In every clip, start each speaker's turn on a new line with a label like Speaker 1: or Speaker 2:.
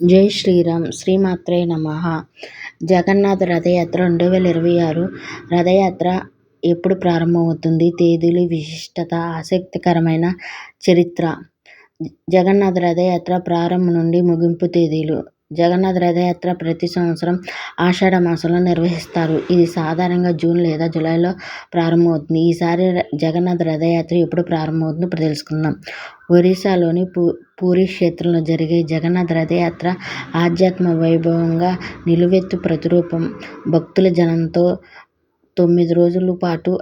Speaker 1: జై శ్రీరామ్. శ్రీమాత్రే నమః. జగన్నాథ రథయాత్ర 2026 రథయాత్ర ఎప్పుడు ప్రారంభమవుతుంది? తేదీలు, విశిష్టత, ఆసక్తికరమైన చరిత్ర. జగన్నాథ రథయాత్ర ప్రారంభం నుండి ముగింపు తేదీలు. జగన్నాథ రథయాత్ర ప్రతి సంవత్సరం ఆషాఢ మాసంలో నిర్వహిస్తారు. ఇది సాధారణంగా జూన్ లేదా జూలైలో ప్రారంభమవుతుంది. ఈసారి జగన్నాథ రథయాత్ర ఎప్పుడు ప్రారంభమవుతుందో ఇప్పుడు తెలుసుకుందాం. ఒరిస్సాలోని పూరీ క్షేత్రంలో జరిగే జగన్నాథ రథయాత్ర ఆధ్యాత్మ వైభవంగా నిలువెత్తు ప్రతిరూపం. భక్తుల జనంతో 9 రోజుల పాటు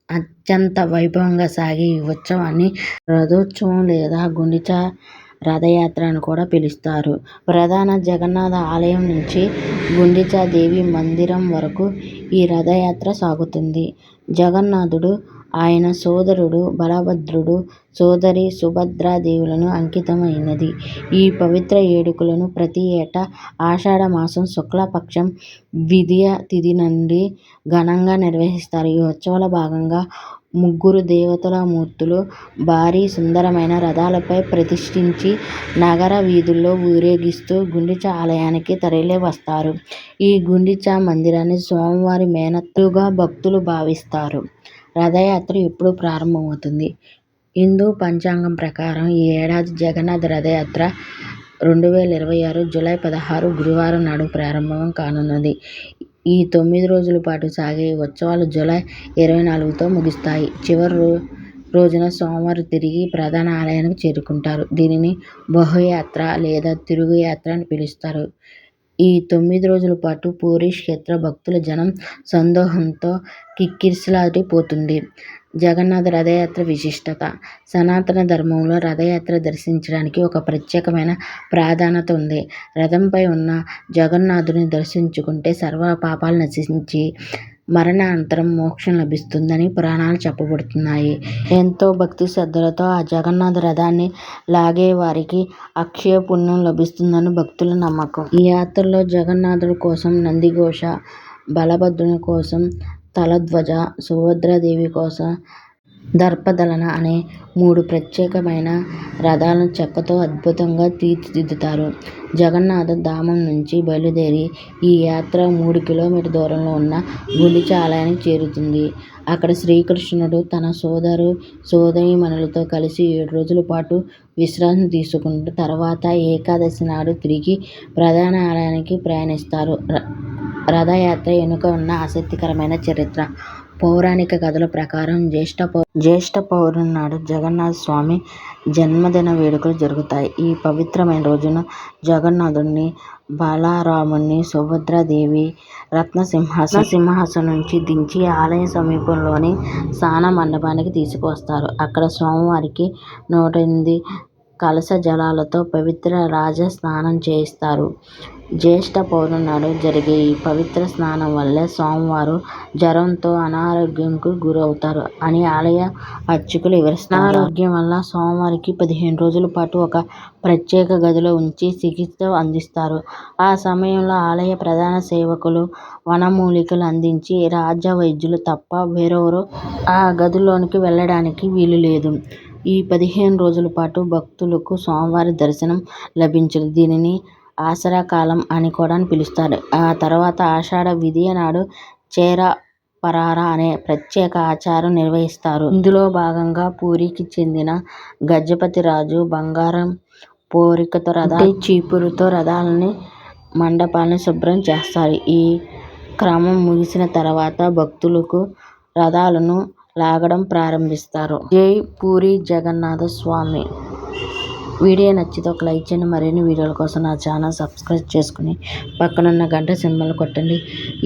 Speaker 1: అత్యంత వైభవంగా సాగే ఈ ఉత్సవాన్ని రథోత్సవం లేదా గుండిచా రథయాత్ర అని కూడా పిలుస్తారు. ప్రధాన జగన్నాథ ఆలయం నుంచి గుండిచా దేవి మందిరం వరకు ఈ రథయాత్ర సాగుతుంది. జగన్నాథుడు, ఆయన సోదరుడు బలభద్రుడు, సోదరి సుభద్రాదేవులను అంకితమైనది. ఈ పవిత్ర వేడుకలను ప్రతి ఏటా ఆషాఢ మాసం శుక్లపక్షం ద్వితీయ తిథి నుండి ఘనంగా నిర్వహిస్తారు. ఈ ఉత్సవాల భాగంగా 3 దేవతల మూర్తులు భారీ సుందరమైన రథాలపై ప్రతిష్ఠించి నగర వీధుల్లో ఊరేగిస్తూ గుండిచా ఆలయానికి తరలి వస్తారు. ఈ గుండిచా మందిరాన్ని స్వామివారి మేనత్తగా భక్తులు భావిస్తారు. రథయాత్ర ఎప్పుడు ప్రారంభమవుతుంది? హిందూ పంచాంగం ప్రకారం ఈ ఏడాది జగన్నాథ రథయాత్ర 2026 జూలై 16 గురువారం నాడు ప్రారంభం కానున్నది. ఈ 9 రోజుల పాటు సాగే ఈ ఉత్సవాలు జూలై 24తో ముగుస్తాయి. చివరి రోజున స్వామివారు తిరిగి ప్రధాన ఆలయానికి చేరుకుంటారు. దీనిని బహుయాత్ర లేదా తిరుగుయాత్ర అని పిలుస్తారు. ఈ 9 రోజుల పాటు పూరీ క్షేత్ర భక్తుల జనం సందోహంతో కిక్కిరిసిపోతుంది. జగన్నాథ రథయాత్ర విశిష్టత. సనాతన ధర్మంలో రథయాత్ర దర్శించడానికి ఒక ప్రత్యేకమైన ప్రాధాన్యత ఉంది. రథంపై ఉన్న జగన్నాథుని దర్శించుకుంటే సర్వ పాపాలు నశించి మరణానంతరం మోక్షం లభిస్తుందని పురాణాలు చెప్పబడుతున్నాయి. ఎంతో భక్తి శ్రద్ధలతో ఆ జగన్నాథ రథాన్ని లాగే వారికి అక్షయ పుణ్యం లభిస్తుందని భక్తుల నమ్మకం. ఈ యాత్రలో జగన్నాథుడి కోసం నందిఘోష, బలభద్రుని కోసం తలధ్వజ, సుభద్రాదేవి కోసం దర్పదలన అనే 3 ప్రత్యేకమైన రథాలను చెక్కతో అద్భుతంగా తీర్చిదిద్దుతారు. జగన్నాథ ధామం నుంచి బయలుదేరి ఈ యాత్ర 3 కిలోమీటర్ల దూరంలో ఉన్న గుండిచా ఆలయానికి చేరుతుంది. అక్కడ శ్రీకృష్ణుడు తన సోదరీమణులతో కలిసి 7 రోజుల పాటు విశ్రాంతి తీసుకుంటూ తర్వాత ఏకాదశి నాడు తిరిగి ప్రధాన ఆలయానికి ప్రయాణిస్తారు. రథయాత్ర వెనుక ఉన్న ఆసక్తికరమైన చరిత్ర. పౌరాణిక కథల ప్రకారం జ్యేష్ఠ పౌర్ణమి నాడు జగన్నాథ స్వామి జన్మదిన వేడుకలు జరుగుతాయి. ఈ పవిత్రమైన రోజున జగన్నాథుడిని, బలరాముడిని సుభద్రాదేవి రత్నసింహాసనం నుంచి దించి ఆలయ సమీపంలోని స్నాన మండపానికి తీసుకువస్తారు. అక్కడ స్వామివారికి 108 కలశ జలాలతో పవిత్ర రాజ స్నానం చేయిస్తారు. జ్యేష్ఠ పౌర్ణమి నాడు జరిగే ఈ పవిత్ర స్నానం వల్లే స్వామివారు జ్వరంతో అనారోగ్యంకు గురవుతారు అని ఆలయ అర్చకులు వివరిస్తారు. అనారోగ్యం వల్ల స్వామివారికి 15 రోజుల పాటు ఒక ప్రత్యేక గదిలో ఉంచి చికిత్స అందిస్తారు. ఆ సమయంలో ఆలయ ప్రధాన సేవకులు వనమూలికలు అందించి రాజ వైద్యులు తప్ప వేరెవరూ ఆ గదిలోనికి వెళ్ళడానికి వీలు లేదు. ఈ 15 రోజుల పాటు భక్తులకు స్వామివారి దర్శనం లభించదు. దీనిని ఆసరా కాలం అని కూడా పిలుస్తారు. ఆ తర్వాత ఆషాఢ విధియ నాడు చేర పరార అనే ప్రత్యేక ఆచారం నిర్వహిస్తారు. ఇందులో భాగంగా పూరీకి చెందిన గజపతి రాజు బంగారం పోరికతో చీపురుతో రథాలని మండపాలని శుభ్రం చేస్తారు. ఈ క్రమం ముగిసిన తర్వాత భక్తులకు రథాలను లాగడం ప్రారంభిస్తారు. జై పూరీ జగన్నాథ స్వామి. వీడియో నచ్చితే ఒక లైక్ చేయండి. మరిన్ని వీడియోల కోసం నా ఛానల్ సబ్స్క్రైబ్ చేసుకుని పక్కనున్న గంట సింబల్ కొట్టండి.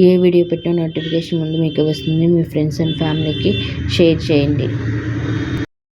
Speaker 1: ఏ వీడియో పెట్టిన నోటిఫికేషన్ ముందు మీకు వస్తుంది. మీ ఫ్రెండ్స్ అండ్ ఫ్యామిలీకి షేర్ చేయండి.